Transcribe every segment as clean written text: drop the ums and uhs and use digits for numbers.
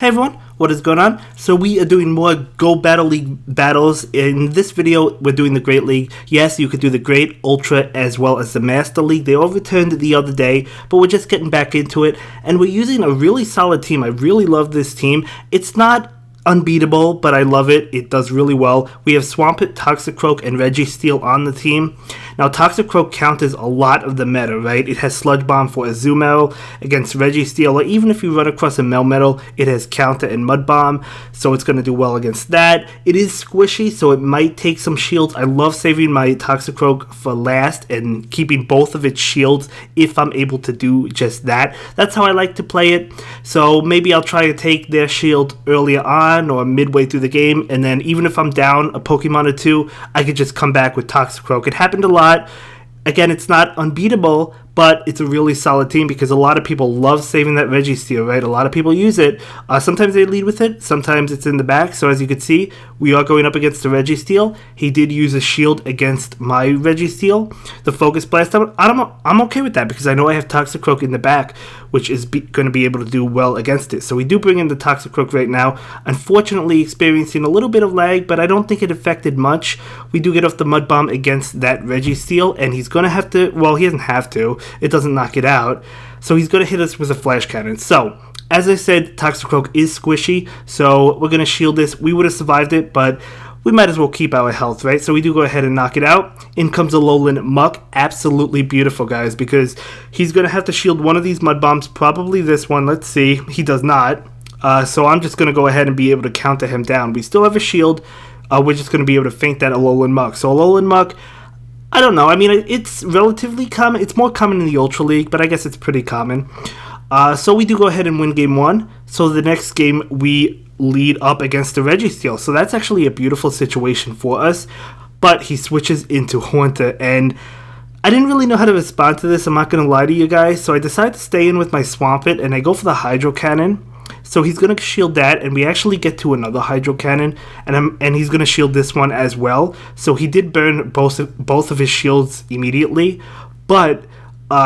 Hey everyone, what is going on? So we are doing more Go Battle League battles. In this video, we're doing the Great League. Yes, you could do the Great, Ultra, as well as the Master League. They all returned the other day, but we're just getting back into it. And we're using a really solid team. I really love this team. It's not unbeatable, but I love it. It does really well. We have Swampert, Toxicroak, and Registeel on the team. Now, Toxicroak counters a lot of the meta, right? It has Sludge Bomb for a Zoo Metal against Registeel, or even if you run across a Melmetal, it has Counter and Mud Bomb, so it's going to do well against that. It is squishy, so it might take some shields. I love saving my Toxicroak for last and keeping both of its shields if I'm able to do just that. That's how I like to play it, so maybe I'll try to take their shield earlier on or midway through the game, and then even if I'm down a Pokemon or two, I could just come back with Toxicroak. It happened a lot. Again, it's not unbeatable, but it's a really solid team because a lot of people love saving that Registeel, right? A lot of people use it. Sometimes they lead with it, sometimes it's in the back. So as you can see, we are going up against the Registeel. He did use a shield against my Registeel. The Focus Blast, I'm okay with that because I know I have Toxicroak in the back, which is going to be able to do well against it. So we do bring in the Toxicroak right now. Unfortunately, experiencing a little bit of lag, but I don't think it affected much. We do get off the Mud Bomb against that Registeel, and he's going to have to, well, he doesn't have to. It doesn't knock it out. So he's going to hit us with a Flash Cannon. So, as I said, Toxicroak is squishy, so we're going to shield this. We would have survived it, but we might as well keep our health, right? So we do go ahead and knock it out. In comes a Lowland Muck. Absolutely beautiful, guys, because he's going to have to shield one of these Mud Bombs, probably this one. Let's see. He does not. So I'm just going to go ahead and be able to counter him down. We still have a shield. We're just going to be able to feint that Alolan Muck. So Alolan Muck, I don't know. I mean, it's relatively common. It's more common in the Ultra League, but I guess it's pretty common. So we do go ahead and win game one. So the next game, we lead up against the Registeel. So that's actually a beautiful situation for us. But he switches into Haunter, and I didn't really know how to respond to this. I'm not going to lie to you guys. So I decided to stay in with my Swampert, and I go for the Hydro Cannon. So he's going to shield that, and we actually get to another Hydro Cannon, and he's going to shield this one as well. So he did burn both of his shields immediately, but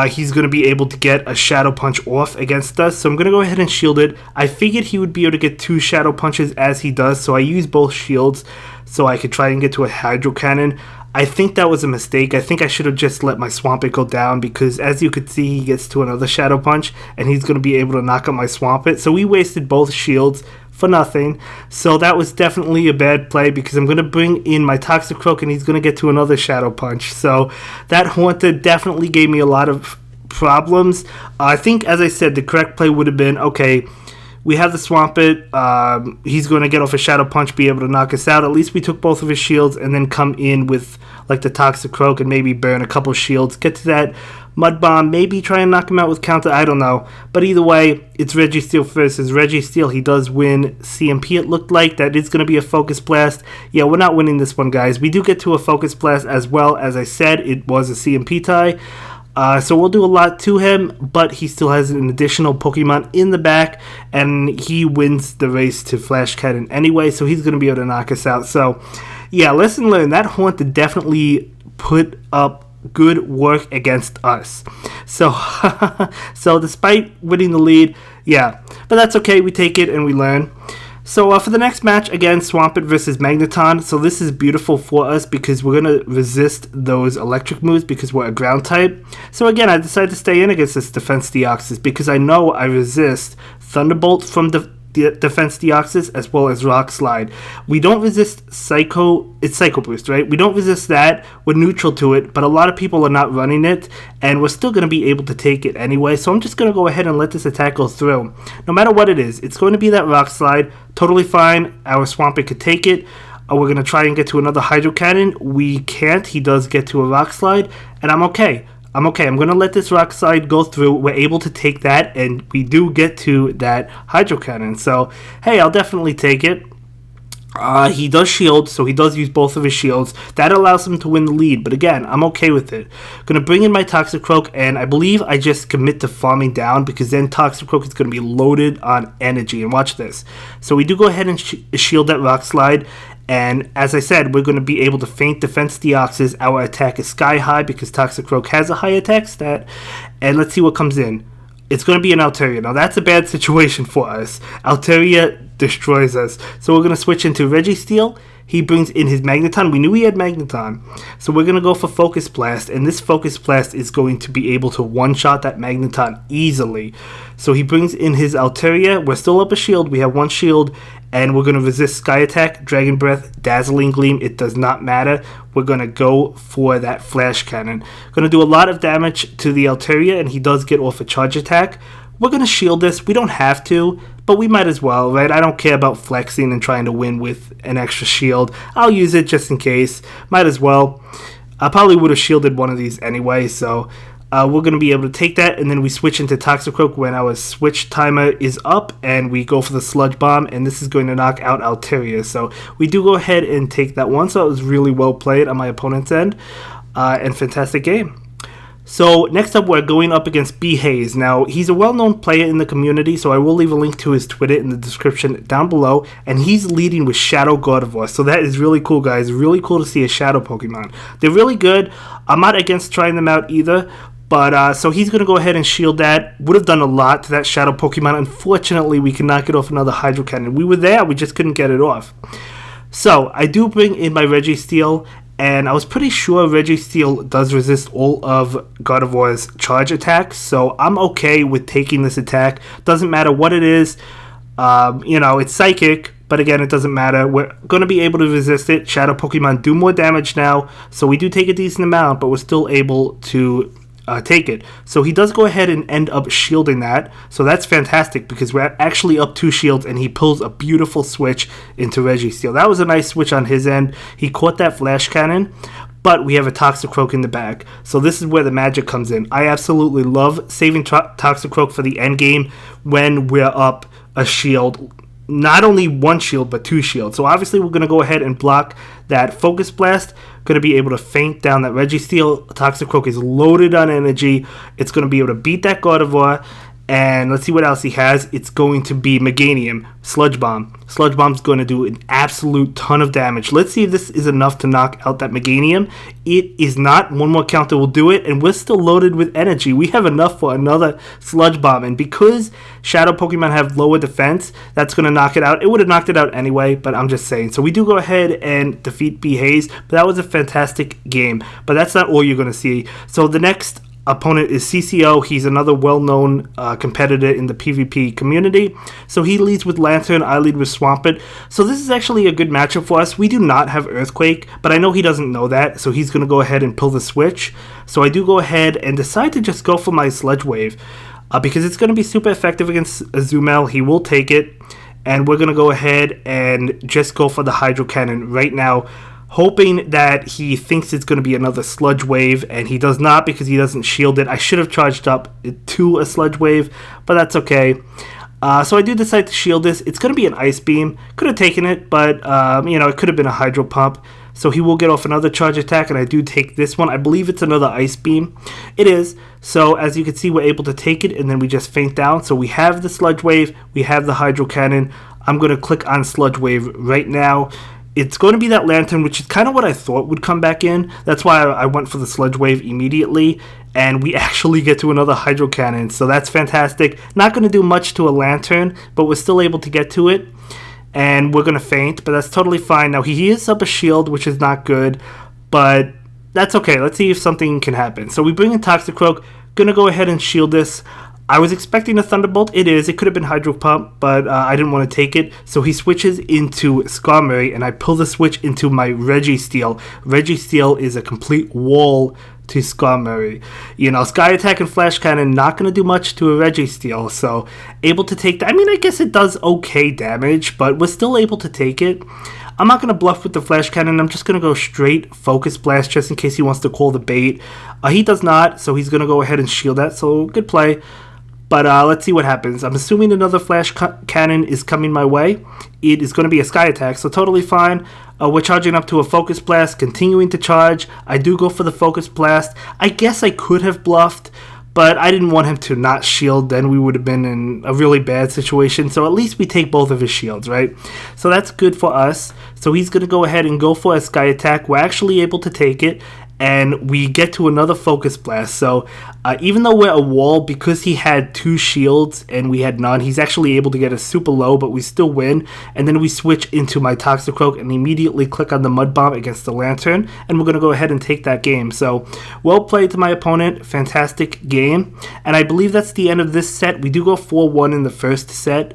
he's going to be able to get a Shadow Punch off against us. So I'm going to go ahead and shield it. I figured he would be able to get 2 Shadow Punches as he does, so I use both shields so I could try and get to a Hydro Cannon. I think that was a mistake. I think I should have just let my Swampert go down because as you could see, he gets to another Shadow Punch and he's going to be able to knock out my Swampert. So we wasted both shields for nothing. So that was definitely a bad play because I'm going to bring in my Toxicroak and he's going to get to another Shadow Punch. So that Haunter definitely gave me a lot of problems. I think, as I said, the correct play would have been, okay, we have the Swampert, he's going to get off a Shadow Punch, be able to knock us out. At least we took both of his shields and then come in with like the Toxicroak and maybe burn a couple shields. Get to that Mud Bomb, maybe try and knock him out with Counter, I don't know. But either way, it's Registeel versus Registeel. He does win CMP, it looked like. That is going to be a Focus Blast. Yeah, we're not winning this one, guys. We do get to a Focus Blast as well. As I said, it was a CMP tie. So we'll do a lot to him, but he still has an additional Pokemon in the back, and he wins the race to Flash Cannon anyway, so he's going to be able to knock us out. So, yeah, lesson learned. That Haunter definitely put up good work against us. So, so despite winning the lead, yeah, but that's okay. We take it and we learn. So for the next match, again, Swampert versus Magneton. So this is beautiful for us because we're going to resist those electric moves because we're a ground type. So again, I decided to stay in against this Defense Deoxys because I know I resist Thunderbolt from Defense Deoxys as well as Rock Slide. We don't resist it's Psycho Boost, right? We don't resist that. We're neutral to it, but a lot of people are not running it, and we're still going to be able to take it anyway. So I'm just going to go ahead and let this attack go through. No matter what it is, it's going to be that Rock Slide. Totally fine. Our Swampert could take it. We're going to try and get to another Hydro Cannon. We can't. He does get to a Rock Slide, and I'm okay. I'm going to let this Rock Slide go through. We're able to take that, and we do get to that Hydro Cannon. So, hey, I'll definitely take it. He does shield, so he does use both of his shields. That allows him to win the lead, but again, I'm okay with it. Going to bring in my Toxicroak, and I believe I just commit to farming down because then Toxicroak is going to be loaded on energy. And watch this. So we do go ahead and shield that Rock Slide. And as I said, we're going to be able to feint Defense Deoxys. Our attack is sky high because Toxicroak has a high attack stat. And let's see what comes in. It's going to be an Altaria. Now, that's a bad situation for us. Altaria destroys us. So we're going to switch into Registeel. He brings in his Magneton. We knew he had Magneton. So we're going to go for Focus Blast. And this Focus Blast is going to be able to one-shot that Magneton easily. So he brings in his Altaria. We're still up a shield. We have one shield. And we're going to resist Sky Attack, Dragon Breath, Dazzling Gleam. It does not matter. We're going to go for that Flash Cannon. Going to do a lot of damage to the Altaria. And he does get off a Charge Attack. We're going to shield this. We don't have to, but we might as well, right? I don't care about flexing and trying to win with an extra shield. I'll use it just in case. Might as well. I probably would have shielded one of these anyway, so we're going to be able to take that, and then we switch into Toxicroak when our switch timer is up, and we go for the Sludge Bomb, and this is going to knock out Altaria. So we do go ahead and take that one, so it was really well played on my opponent's end, and fantastic game. So next up, we're going up against B. Hayes. Now, he's a well-known player in the community, so I will leave a link to his Twitter in the description down below, and he's leading with Shadow Gardevoir. So that is really cool, guys. Really cool to see a Shadow Pokemon. They're really good. I'm not against trying them out either, but so he's going to go ahead and shield that. Would have done a lot to that Shadow Pokemon. Unfortunately, we cannot get off another Hydro Cannon. We were there, we just couldn't get it off. So I do bring in my Registeel. And I was pretty sure Registeel does resist all of Gardevoir's charge attacks, so I'm okay with taking this attack. Doesn't matter what it is, it's psychic, but again, it doesn't matter. We're going to be able to resist it. Shadow Pokemon do more damage now, so we do take a decent amount, but we're still able to take it. So he does go ahead and end up shielding that, so that's fantastic because we're actually up 2 shields, and he pulls a beautiful switch into Registeel. That was a nice switch on his end. He caught that Flash Cannon, but we have a Toxicroak in the back, so this is where the magic comes in. I absolutely love saving Toxicroak for the end game when we're up a shield. Not only 1 shield, but 2 shields. So obviously we're going to go ahead and block that Focus Blast. Going to be able to feint down that Registeel. Toxicroak is loaded on energy. It's going to be able to beat that Gardevoir. And let's see what else he has. It's going to be Meganium, Sludge Bomb. Sludge Bomb's going to do an absolute ton of damage. Let's see if this is enough to knock out that Meganium. It is not. One more counter will do it, and we're still loaded with energy. We have enough for another Sludge Bomb, and because Shadow Pokemon have lower defense, that's going to knock it out. It would have knocked it out anyway, but I'm just saying. So we do go ahead and defeat B. Hayes, but that was a fantastic game. But that's not all you're going to see. So the next opponent is CCO. He's another well-known competitor in the PvP community. So he leads with Lanturn, I lead with Swampert. So this is actually a good matchup for us. We do not have Earthquake, but I know he doesn't know that, so he's going to go ahead and pull the switch. So I do go ahead and decide to just go for my Sludge Wave because it's going to be super effective against Azumel. He will take it, and we're going to go ahead and just go for the Hydro Cannon right now, hoping that he thinks it's going to be another Sludge Wave, and he does not because he doesn't shield it. I should have charged up to a Sludge Wave, but that's okay. So I do decide to shield this. It's going to be an Ice Beam. Could have taken it, but it could have been a Hydro Pump. So he will get off another charge attack, and I do take this one. I believe it's another Ice Beam. It is. So as you can see, we're able to take it, and then we just feint down. So we have the Sludge Wave. We have the Hydro Cannon. I'm going to click on Sludge Wave right now. It's going to be that Lanturn, which is kind of what I thought would come back in. That's why I went for the Sludge Wave immediately. And we actually get to another Hydro Cannon. So that's fantastic. Not going to do much to a Lanturn, but we're still able to get to it. And we're going to feint, but that's totally fine. Now, he is up a shield, which is not good. But that's okay. Let's see if something can happen. So we bring in Toxicroak. Going to go ahead and shield this. I was expecting a Thunderbolt. It is. It could have been Hydro Pump, but I didn't want to take it. So he switches into Skarmory, and I pull the switch into my Registeel. Registeel is a complete wall to Skarmory. Sky Attack and Flash Cannon not going to do much to a Registeel, so able to take that. I mean, I guess it does okay damage, but we're still able to take it. I'm not going to bluff with the Flash Cannon. I'm just going to go straight Focus Blast just in case he wants to call the bait. He does not, so he's going to go ahead and shield that, so good play. But let's see what happens. I'm assuming another Flash Cannon is coming my way. It is going to be a Sky Attack, so totally fine. We're charging up to a Focus Blast, continuing to charge. I do go for the Focus Blast. I guess I could have bluffed, but I didn't want him to not shield. Then we would have been in a really bad situation. So at least we take both of his shields, right? So that's good for us. So he's going to go ahead and go for a Sky Attack. We're actually able to take it. and we get to another Focus Blast. So even though we're a wall, because he had 2 shields and we had none, he's actually able to get us super low, but we still win. And then we switch into my Toxicroak and immediately click on the Mud Bomb against the Lanturn, and we're going to go ahead and take that game. So well played to my opponent, fantastic game. And I believe that's the end of this set. We do go 4-1 in the first set.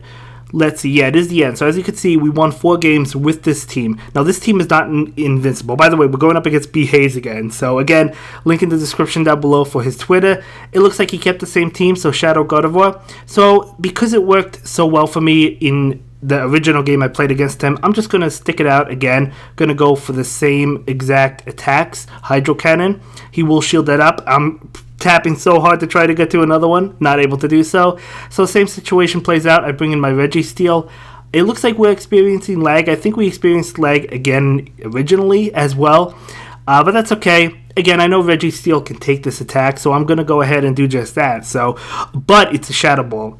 Let's see. Yeah, it is the end. So as you can see, we won 4 games with this team. Now, this team is not invincible. By the way, we're going up against B. Hayes again. So again, link in the description down below for his Twitter. It looks like he kept the same team, so Shadow Gardevoir. So because it worked so well for me in the original game I played against him, I'm just going to stick it out again. Going to go for the same exact attacks. Hydro Cannon. He will shield that up. I'm tapping so hard to try to get to another one, not able to do so. So same situation plays out. I bring in my Registeel. It looks like we're experiencing lag. I think we experienced lag again originally as well, but that's okay. Again, I know Registeel can take this attack, so I'm going to go ahead and do just that. So, but it's a Shadow Ball,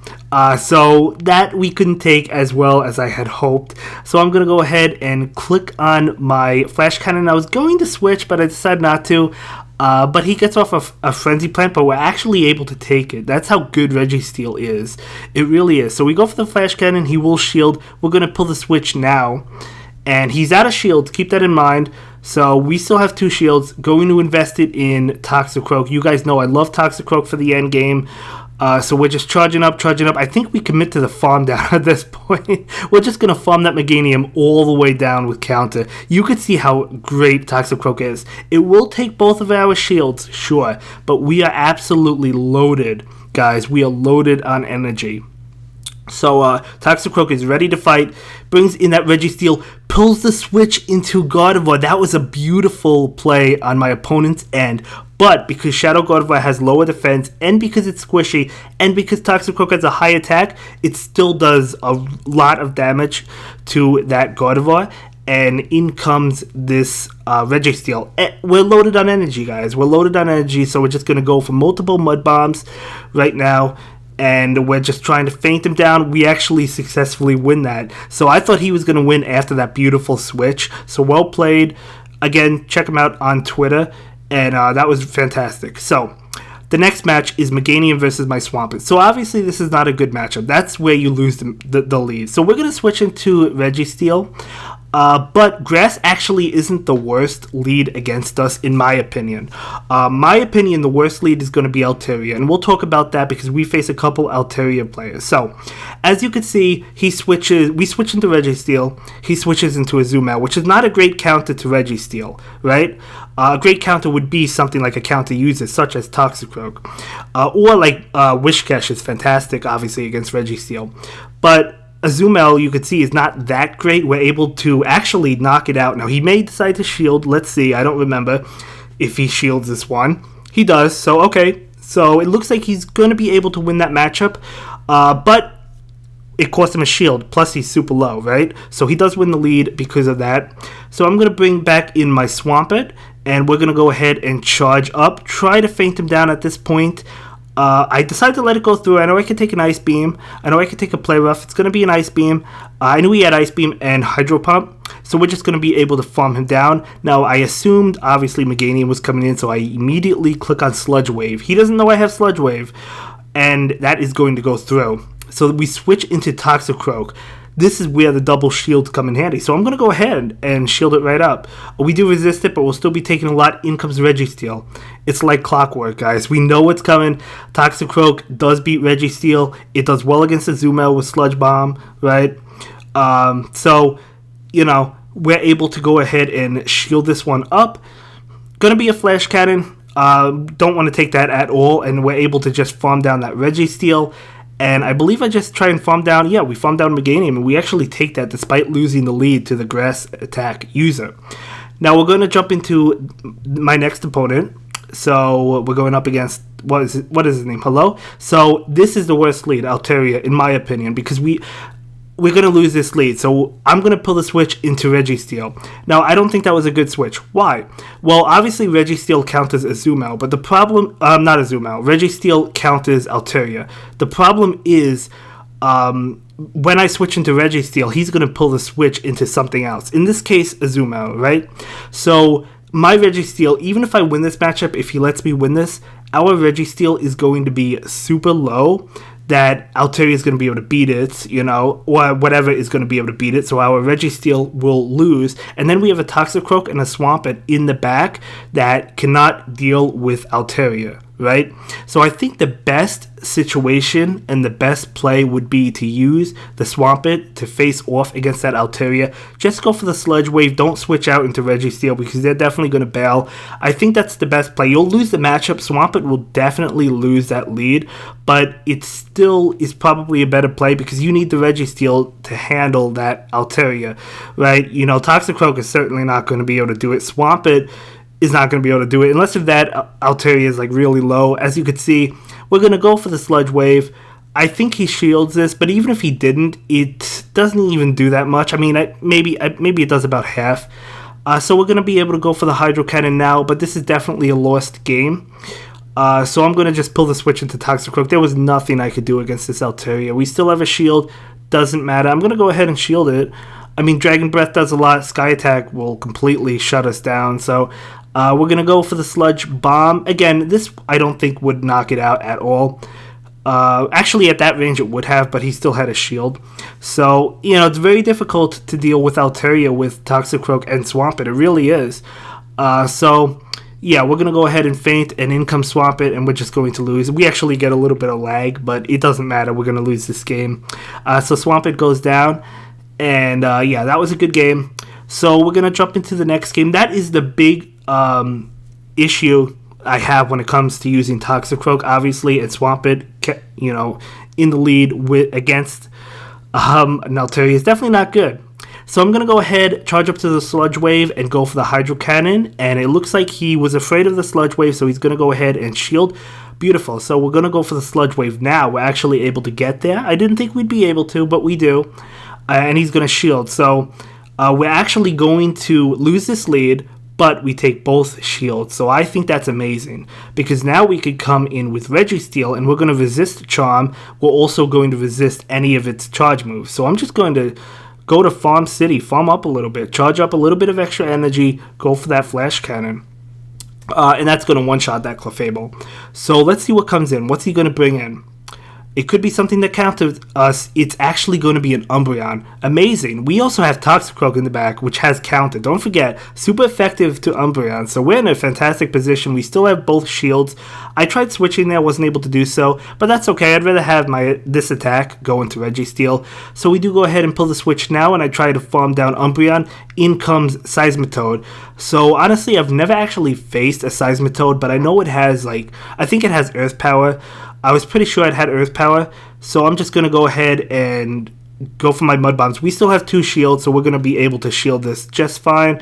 so that we couldn't take as well as I had hoped. So I'm going to go ahead and click on my Flash Cannon. I was going to switch, but I decided not to. But he gets off a Frenzy Plant, but we're actually able to take it. That's how good Registeel is. It really is. So we go for the Flash Cannon. He will shield. We're going to pull the switch now. And he's out of shields. Keep that in mind. So we still have 2 shields. Going to invest it in Toxicroak. You guys know I love Toxicroak for the end game. So we're just charging up. I think we commit to the farm down at this point. We're just going to farm that Meganium all the way down with counter. You could see how great Toxicroak is. It will take both of our shields, sure, but we are absolutely loaded, guys. We are loaded on energy. So Toxicroak is ready to fight, brings in that Registeel, pulls the switch into Gardevoir. That was a beautiful play on my opponent's end. But because Shadow Gardevoir has lower defense, and because it's squishy, and because Toxicroak has a high attack, it still does a lot of damage to that Gardevoir. And in comes this Registeel. We're loaded on energy, guys. We're loaded on energy, so we're just going to go for multiple Mud Bombs right now. And we're just trying to feint him down. We actually successfully win that. So I thought he was going to win after that beautiful switch. So well played. Again, check him out on Twitter. And that was fantastic. So the next match is Meganium versus my Swampert. So obviously this is not a good matchup. That's where you lose the lead. So we're going to switch into Registeel. But Grass actually isn't the worst lead against us, in my opinion. The worst lead is going to be Altaria, and we'll talk about that because we face a couple Altaria players. So, as you can see, we switch into Registeel, he switches into a Zoom Out, which is not a great counter to Registeel, right? A great counter would be something like a counter user, such as Toxicroak, or like Wishcash is fantastic, obviously, against Registeel. But Azumel, you could see, is not that great. We're able to actually knock it out. Now, he may decide to shield. Let's see. I don't remember if he shields this one. He does. So, okay. So, it looks like he's going to be able to win that matchup. But it cost him a shield. Plus, he's super low, right? So, he does win the lead because of that. So, I'm going to bring back in my Swampert. And we're going to go ahead and charge up. Try to feint him down at this point. I decided to let it go through. I know I can take an Ice Beam. I know I can take a Play Rough. It's going to be an Ice Beam. I knew he had Ice Beam and Hydro Pump, so we're just going to be able to farm him down. Now, I assumed, obviously, Meganium was coming in, so I immediately click on Sludge Wave. He doesn't know I have Sludge Wave, and that is going to go through. So we switch into Toxicroak. This is where the double shields come in handy. So I'm going to go ahead and shield it right up. We do resist it, but we'll still be taking a lot. In comes Registeel. It's like clockwork, guys. We know what's coming. Toxicroak does beat Registeel. It does well against the Azumel with Sludge Bomb, right? So, you know, we're able to go ahead and shield this one up. Going to be a Flash Cannon. Don't want to take that at all. And we're able to just farm down that Registeel. And I believe I just try and farm down, we farm down Meganium, and we actually take that despite losing the lead to the Grass attack user. Now we're going to jump into my next opponent. So we're going up against, what is his name? Hello? So this is the worst lead, Altaria, in my opinion, because we're going to lose this lead. So I'm going to pull the switch into Registeel. Now, I don't think that was a good switch. Why? Well, obviously, Registeel counters Azumel, but the problem... not Azumel. Registeel counters Altaria. The problem is, when I switch into Registeel, he's going to pull the switch into something else. In this case, Azumel, right? So my Registeel, even if I win this matchup, if he lets me win this, our Registeel is going to be super low, that Altaria is going to be able to beat it, you know, or whatever is going to be able to beat it, so our Registeel will lose, and then we have a Toxicroak and a Swampert in the back that cannot deal with Altaria, right? So I think the best situation and the best play would be to use the Swampert to face off against that Altaria. Just go for the Sludge Wave, don't switch out into Registeel because they're definitely going to bail. I think that's the best play. You'll lose the matchup, Swampert will definitely lose that lead, but it still is probably a better play because you need the Registeel to handle that Altaria, right? You know, Toxicroak is certainly not going to be able to do it. Swampert is not going to be able to do it unless if that Altaria is like really low. As you can see, we're going to go for the Sludge Wave. I think he shields this, but even if he didn't, it doesn't even do that much. I mean, maybe it does about half. So we're going to be able to go for the Hydro Cannon now, but this is definitely a lost game. So I'm going to just pull the switch into Toxicroak. There was nothing I could do against this Altaria. We still have a shield. Doesn't matter. I'm going to go ahead and shield it. I mean, Dragon Breath does a lot. Sky Attack will completely shut us down. So we're going to go for the Sludge Bomb. Again, this I don't think would knock it out at all. Actually, at that range it would have, but he still had a shield. So, you know, it's very difficult to deal with Altaria with Toxicroak and Swampert. It really is. So, yeah, we're going to go ahead and feint, and in comes Swampert, and we're just going to lose. We actually get a little bit of lag, but it doesn't matter. We're going to lose this game. So Swampert goes down, and yeah, that was a good game. So we're going to jump into the next game. That is the big issue I have when it comes to using Toxicroak, obviously, and Swampert, you know, in the lead against an Altaria is definitely not good. So I'm going to go ahead, charge up to the Sludge Wave, and go for the Hydro Cannon, and it looks like he was afraid of the Sludge Wave, so he's going to go ahead and shield. Beautiful. So we're going to go for the Sludge Wave now. We're actually able to get there. I didn't think we'd be able to, but we do. And he's going to shield. So we're actually going to lose this lead, but we take both shields. So I think that's amazing, because now we could come in with Registeel, and we're going to resist Charm. We're also going to resist any of its charge moves. So I'm just going to go to Farm City, farm up a little bit, charge up a little bit of extra energy, go for that Flash Cannon. And that's going to one-shot that Clefable. So let's see what comes in. What's he going to bring in? It could be something that counters us. It's actually going to be an Umbreon. Amazing. We also have Toxicroak in the back, which has counter. Don't forget, super effective to Umbreon. So we're in a fantastic position. We still have both shields. I tried switching there, wasn't able to do so, but that's okay. I'd rather have this attack go into Registeel. So we do go ahead and pull the switch now, and I try to farm down Umbreon. In comes Seismitoad. So honestly, I've never actually faced a Seismitoad, but I know it has, like, I think it has Earth Power. I was pretty sure it had Earth Power, so I'm just going to go ahead and go for my Mud Bombs. We still have 2 shields, so we're going to be able to shield this just fine.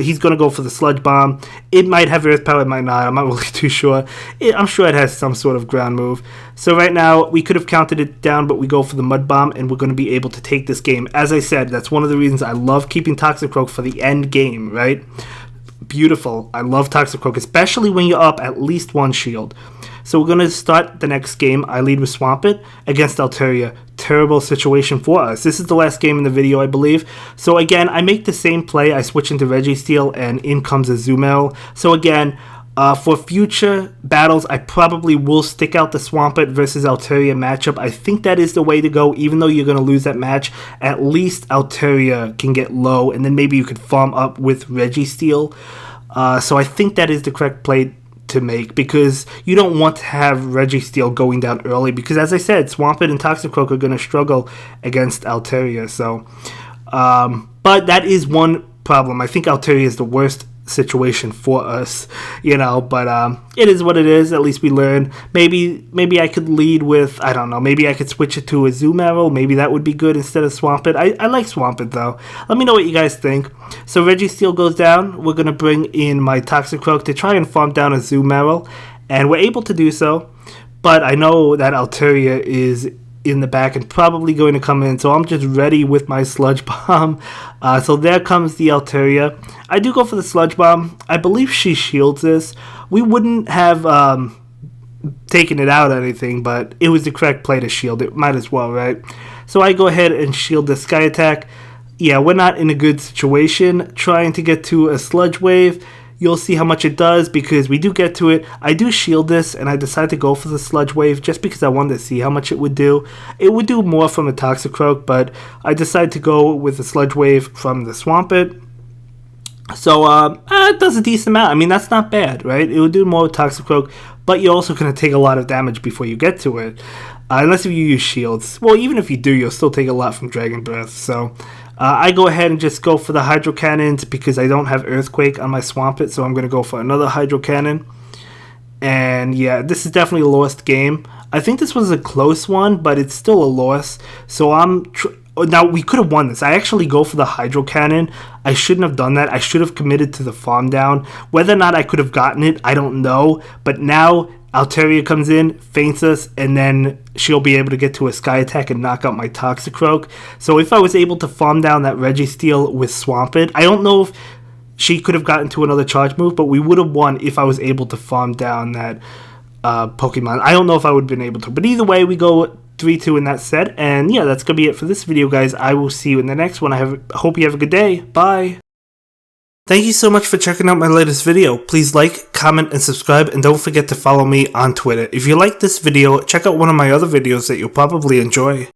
He's going to go for the Sludge Bomb. It might have Earth Power, it might not. I'm not really too sure. I'm sure it has some sort of ground move. So right now, we could have counted it down, but we go for the Mud Bomb, and we're going to be able to take this game. As I said, that's one of the reasons I love keeping Toxicroak for the end game, right? Beautiful. I love Toxicroak, especially when you're up at least 1 shield. So we're going to start the next game. I lead with Swampert against Altaria. Terrible situation for us. This is the last game in the video, I believe. So again, I make the same play. I switch into Registeel, and in comes a Azumarill. So again, for future battles, I probably will stick out the Swampert versus Altaria matchup. I think that is the way to go, even though you're going to lose that match. At least Altaria can get low, and then maybe you could farm up with Registeel. So I think that is the correct play to make, because you don't want to have Registeel going down early, because as I said, Swampert and Toxicroak are going to struggle against Altaria. So but that is one problem. I think Altaria is the worst situation for us, you know, but it is what it is. At least we learn. Maybe I could lead with, I don't know, maybe I could switch it to a Azumarill. Maybe that would be good instead of Swampert. I like Swampert though. Let me know what you guys think. So Registeel goes down. We're gonna bring in my Toxicroak to try and farm down a Azumarill, and we're able to do so, but I know that Altaria is in the back and probably going to come in, so I'm just ready with my Sludge Bomb. So there comes the Altaria. I do go for the Sludge Bomb. I believe she shields this. We wouldn't have taken it out or anything, but it was the correct play to shield it. Might as well, right? So I go ahead and shield the Sky Attack. Yeah, we're not in a good situation. Trying to get to a Sludge Wave. you'll see how much it does because we do get to it. I do shield this, and I decided to go for the Sludge Wave just because I wanted to see how much it would do. It would do more from a Toxicroak, but I decided to go with the Sludge Wave from the Swampert. So, it does a decent amount. I mean, that's not bad, right? It would do more with Toxicroak, but you're also going to take a lot of damage before you get to it. Unless if you use shields. Well, even if you do, you'll still take a lot from Dragon Breath. So, I go ahead and just go for the Hydro Cannons because I don't have Earthquake on my Swampert, so I'm going to go for another Hydro Cannon. And yeah, this is definitely a lost game. I think this was a close one, but it's still a loss. So now, we could have won this. I actually go for the Hydro Cannon. I shouldn't have done that. I should have committed to the farm down. Whether or not I could have gotten it, I don't know. But now, Altaria comes in, feints us, and then she'll be able to get to a Sky Attack and knock out my Toxicroak. So if I was able to farm down that Registeel with Swampert, I don't know if she could have gotten to another charge move, but we would have won if I was able to farm down that Pokemon. I don't know if I would have been able to. But either way, we go 3-2 in that set. And yeah, that's going to be it for this video, guys. I will see you in the next one. I hope you have a good day. Bye. Thank you so much for checking out my latest video. Please like, comment, and subscribe, and don't forget to follow me on Twitter. If you like this video, check out one of my other videos that you'll probably enjoy.